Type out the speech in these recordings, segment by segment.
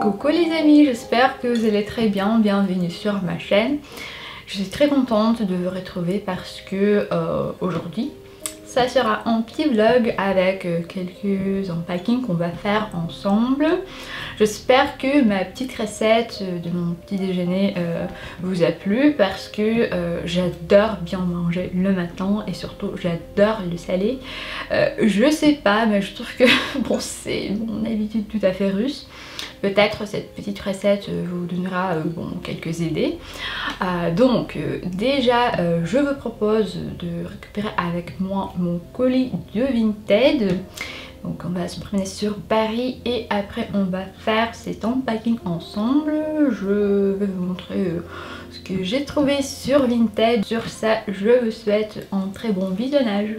Coucou les amis, j'espère que vous allez très bien, bienvenue sur ma chaîne. Je suis très contente de vous retrouver parce que aujourd'hui ça sera un petit vlog avec quelques unpackings qu'on va faire ensemble. J'espère que ma petite recette de mon petit déjeuner vous a plu parce que j'adore bien manger le matin et surtout j'adore le salé. Je sais pas, mais je trouve que bon, c'est mon habitude tout à fait russe. Peut-être cette petite recette vous donnera quelques idées. Déjà je vous propose de récupérer avec moi mon colis de Vinted. Donc on va se promener sur Paris et après on va faire cet unpacking ensemble. Je vais vous montrer ce que j'ai trouvé sur Vinted. Sur ça, je vous souhaite un très bon visionnage.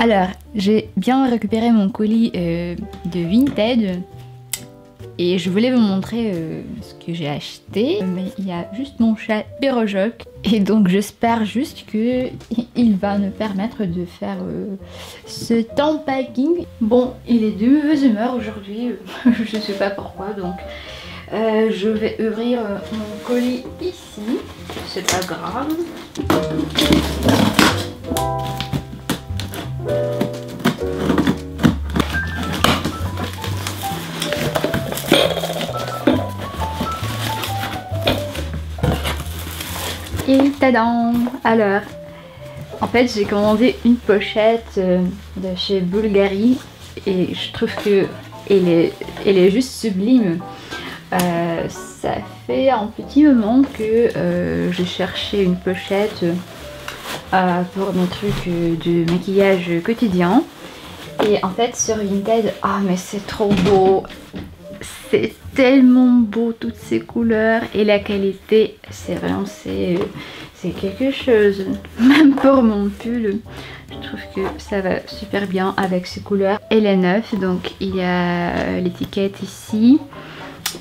Alors, j'ai bien récupéré mon colis de Vinted et je voulais vous montrer ce que j'ai acheté. Mais il y a juste mon chat Pérojoc et donc j'espère juste qu'il va me permettre de faire ce unpacking. Bon, il est de mauvaise humeur aujourd'hui, je sais pas pourquoi, donc je vais ouvrir mon colis ici, c'est pas grave. Et tadam! Alors, en fait j'ai commandé une pochette de chez Bulgari et je trouve que elle est juste sublime. Ça fait un petit moment que j'ai cherché une pochette pour mes trucs de maquillage quotidien. Et en fait sur Vinted, ah mais c'est trop beau! C'est tellement beau, toutes ces couleurs et la qualité, c'est vraiment c'est quelque chose. Même pour mon pull, je trouve que ça va super bien avec ces couleurs. Elle est neuve, donc il y a l'étiquette ici.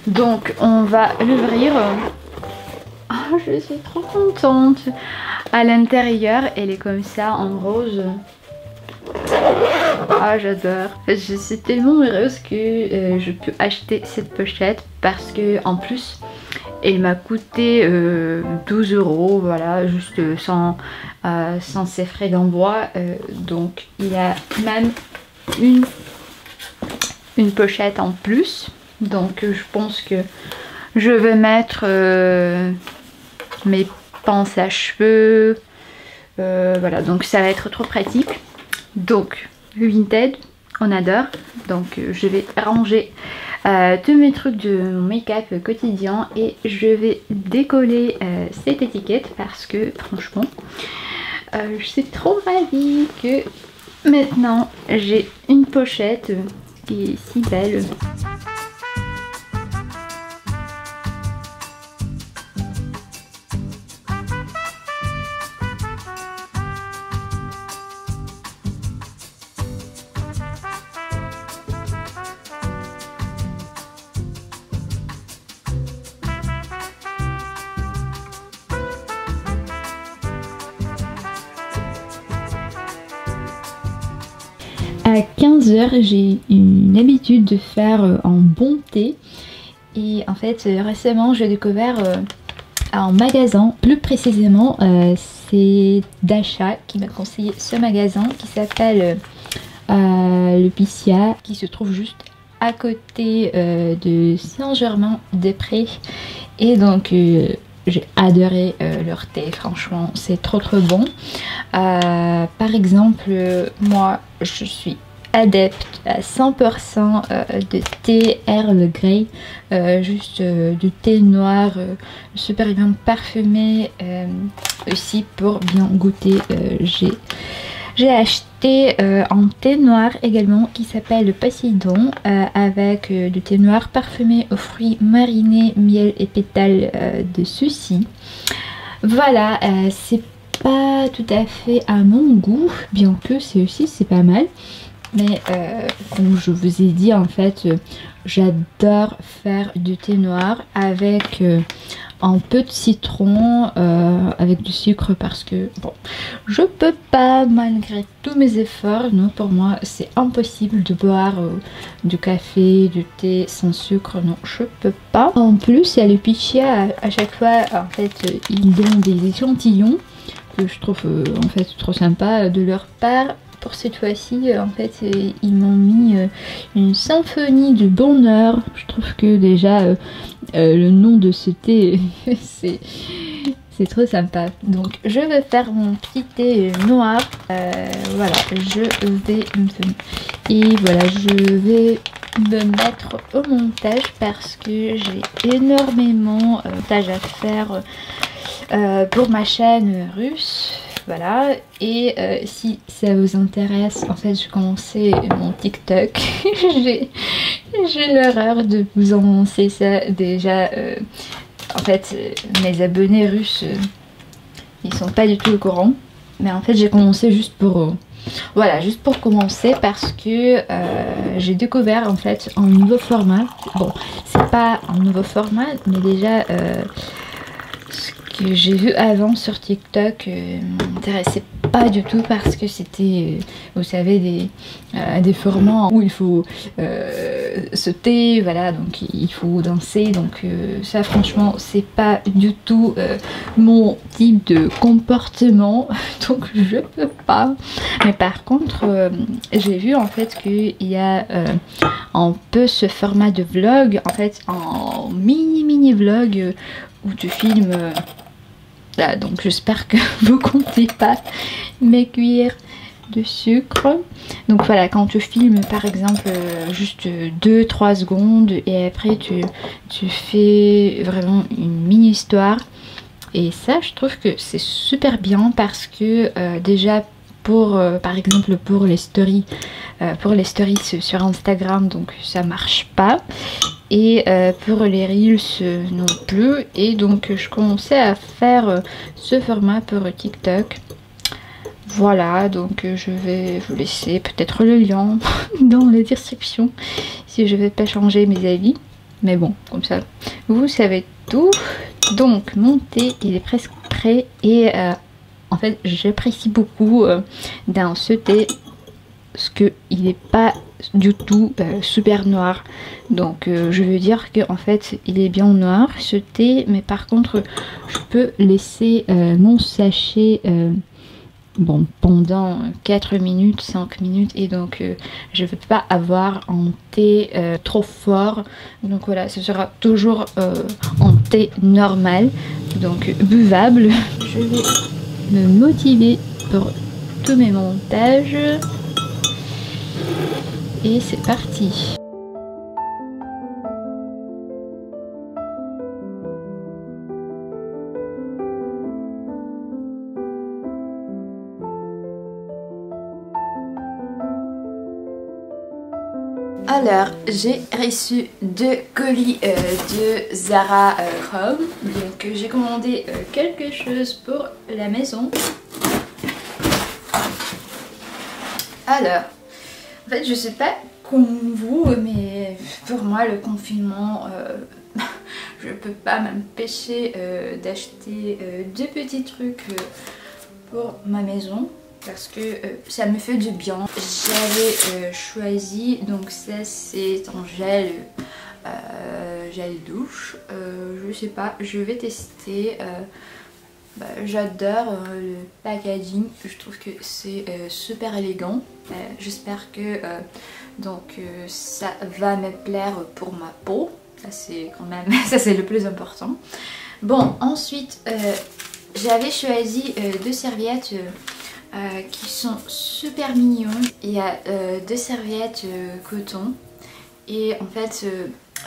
Donc on va l'ouvrir. Oh, je suis trop contente. À l'intérieur, elle est comme ça en rose. Ah, j'adore. Je suis tellement heureuse que je peux acheter cette pochette parce que en plus elle m'a coûté 12 €, voilà, juste sans ces frais d'envoi. Donc il y a même une pochette en plus. Donc je pense que je vais mettre mes pinces à cheveux. Voilà, donc ça va être trop pratique. Donc Vinted, on adore. Donc je vais ranger tous mes trucs de make-up quotidien et je vais décoller cette étiquette parce que franchement je suis trop ravie que maintenant j'ai une pochette qui est si belle. À 15 h, j'ai une habitude de faire un bon thé. Et en fait, récemment, j'ai découvert un magasin. Plus précisément, c'est Dasha qui m'a conseillé ce magasin qui s'appelle Le Picia, qui se trouve juste à côté de Saint-Germain-des-Prés. Et donc j'ai adoré leur thé, franchement c'est trop bon. Par exemple, moi je suis adepte à 100% de thé Earl Grey, juste du thé noir super bien parfumé. Aussi pour bien goûter, j'ai acheté un thé noir également qui s'appelle Poséidon avec du thé noir parfumé aux fruits marinés, miel et pétales de souci. Voilà, c'est pas tout à fait à mon goût, bien que c'est pas mal. Mais comme je vous ai dit, en fait, j'adore faire du thé noir avec un peu de citron, avec du sucre, parce que bon, je peux pas, malgré tous mes efforts, non, pour moi c'est impossible de boire du café, du thé sans sucre, non, je peux pas. En plus, il y a le pitcher à chaque fois, en fait, ils donnent des échantillons que je trouve en fait trop sympa de leur part. Pour cette fois-ci, en fait, ils m'ont mis une symphonie du bonheur. Je trouve que déjà le nom de ce thé, c'est trop sympa. Donc, je vais faire mon petit thé noir. Voilà, je vais et voilà, je vais me mettre au montage parce que j'ai énormément de montage à faire pour ma chaîne russe. Voilà, et si ça vous intéresse, en fait j'ai commencé mon TikTok. j'ai l'horreur de vous annoncer ça déjà. En fait mes abonnés russes ils sont pas du tout au courant, mais en fait j'ai commencé juste pour voilà, juste pour commencer, parce que j'ai découvert en fait un nouveau format. Bon, c'est pas un nouveau format, mais déjà ce que j'ai vu avant sur TikTok m'intéressait pas du tout, parce que c'était, vous savez, des formats où il faut sauter, voilà, donc il faut danser, donc ça franchement c'est pas du tout mon type de comportement, donc je peux pas. Mais par contre j'ai vu en fait qu'il y a un peu ce format de vlog, en fait en mini vlog où tu filmes là, donc j'espère que vous comptez pas mes cuillères de sucre. Donc voilà, quand tu filmes par exemple juste 2-3 secondes et après tu fais vraiment une mini histoire, et ça je trouve que c'est super bien, parce que déjà pour par exemple pour les stories sur Instagram, donc ça marche pas, et pour les reels non plus, et donc je commençais à faire ce format pour TikTok. Voilà, donc je vais vous laisser peut-être le lien dans la description si je vais pas changer mes avis, mais bon, comme ça vous savez tout. Donc mon thé il est presque prêt, et en fait j'apprécie beaucoup dans ce thé parce que il n'est pas du tout super noir, donc je veux dire que en fait il est bien noir ce thé, mais par contre je peux laisser mon sachet bon, pendant 4 minutes, 5 minutes, et donc je ne veux pas avoir un thé trop fort, donc voilà, ce sera toujours un thé normal, donc buvable. Je vais me motiver pour tous mes montages, et c'est parti. Alors, j'ai reçu 2 colis de Zara Home. Donc j'ai commandé quelque chose pour la maison. Alors, en fait je sais pas comme vous, mais pour moi le confinement, je peux pas m'empêcher d'acheter 2 petits trucs pour ma maison, parce que ça me fait du bien. J'avais choisi, donc ça c'est un gel douche, je sais pas, je vais tester. J'adore le packaging, je trouve que c'est super élégant. J'espère que ça va me plaire pour ma peau, ça c'est quand même ça c'est le plus important. Bon, ensuite j'avais choisi 2 serviettes qui sont super mignonnes. Il y a 2 serviettes coton, et en fait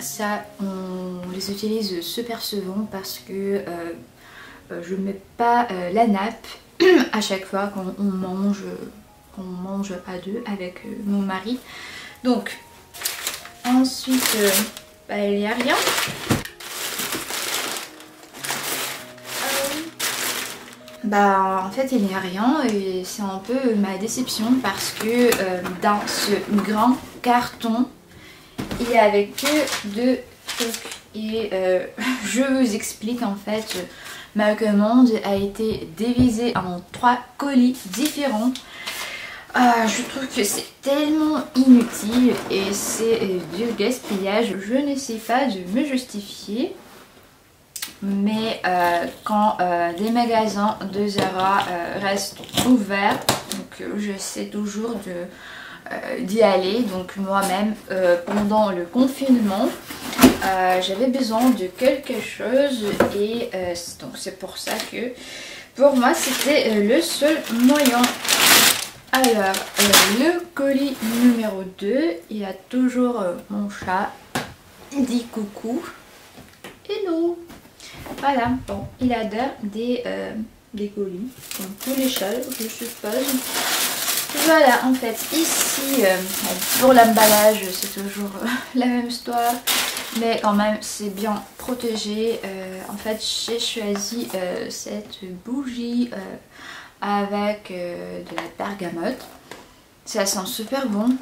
ça on les utilise super souvent, parce que je mets pas la nappe à chaque fois quand on mange à 2 avec mon mari. Donc ensuite il n'y a rien. Bah en fait il n'y a rien et c'est un peu ma déception parce que dans ce grand carton il n'y avait que 2 trucs et je vous explique en fait. Ma commande a été divisée en 3 colis différents. Je trouve que c'est tellement inutile et c'est du gaspillage. Je n'essaie pas de me justifier. Mais quand des magasins de Zara restent ouverts, donc j'essaie toujours d'y aller. Donc moi-même pendant le confinement j'avais besoin de quelque chose et donc c'est pour ça que pour moi c'était le seul moyen. Alors le colis numéro 2, il y a toujours mon chat, il dit coucou. Hello. Voilà, bon, il adore des colis, comme tous les chats, je suppose. Voilà, en fait, ici, bon, pour l'emballage, c'est toujours la même histoire, mais quand même, c'est bien protégé. En fait, j'ai choisi cette bougie avec de la bergamote. Ça sent super bon.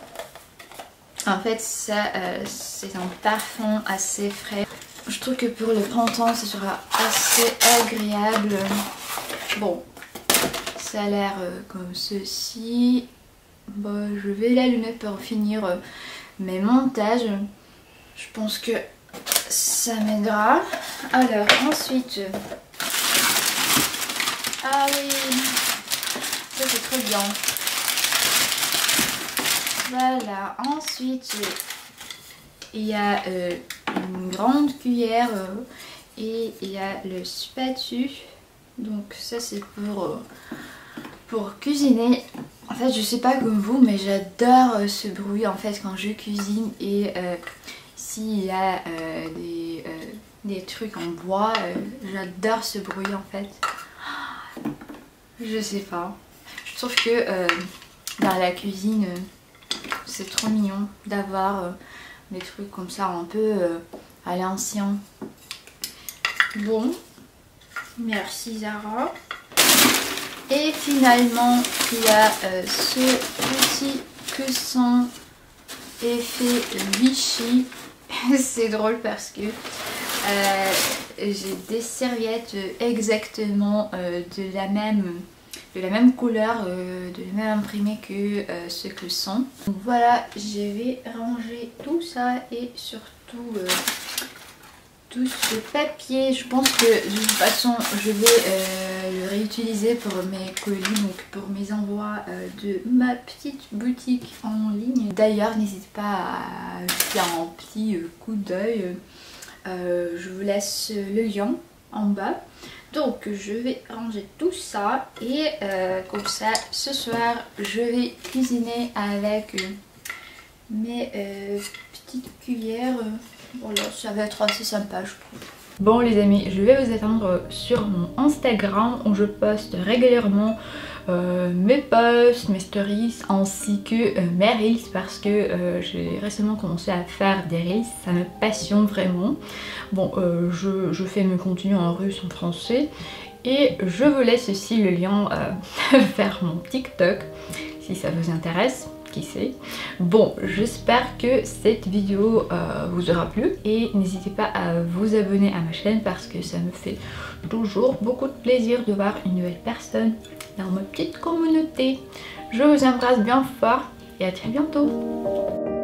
En fait, ça, c'est un parfum assez frais. Je trouve que pour le printemps, ça sera assez agréable. Bon, ça a l'air comme ceci. Bon, je vais l'allumer pour finir mes montages. Je pense que ça m'aidera. Alors, ensuite... Ah oui, ça c'est très bien. Voilà, ensuite... Il y a une grande cuillère et il y a le spatule. Donc ça c'est pour cuisiner. En fait je sais pas comme vous mais j'adore ce bruit en fait quand je cuisine. Et s'il y a des trucs en bois, j'adore ce bruit en fait. Je sais pas. Je trouve que dans la cuisine c'est trop mignon d'avoir... des trucs comme ça un peu à l'ancien. Bon, merci Zara. Et finalement il y a ce petit coussin effet Vichy. C'est drôle parce que j'ai des serviettes exactement de la même couleur, de la même imprimée que ce coussin. Donc voilà, je vais ranger tout ça et surtout tout ce papier. Je pense que de toute façon je vais le réutiliser pour mes colis, donc pour mes envois de ma petite boutique en ligne. D'ailleurs n'hésitez pas à faire un petit coup d'œil. Je vous laisse le lien en bas. Donc je vais ranger tout ça et comme ça ce soir je vais cuisiner avec mes petites cuillères. Voilà, ça va être assez sympa je trouve. Bon les amis, je vais vous attendre sur mon Instagram où je poste régulièrement mes posts, mes stories ainsi que mes reels parce que j'ai récemment commencé à faire des reels, ça me passionne vraiment. Bon, je fais mes contenus en russe, en français et je vous laisse aussi le lien vers mon TikTok si ça vous intéresse. Qui sait. Bon, j'espère que cette vidéo vous aura plu et n'hésitez pas à vous abonner à ma chaîne parce que ça me fait toujours beaucoup de plaisir de voir une nouvelle personne dans ma petite communauté. Je vous embrasse bien fort et à très bientôt.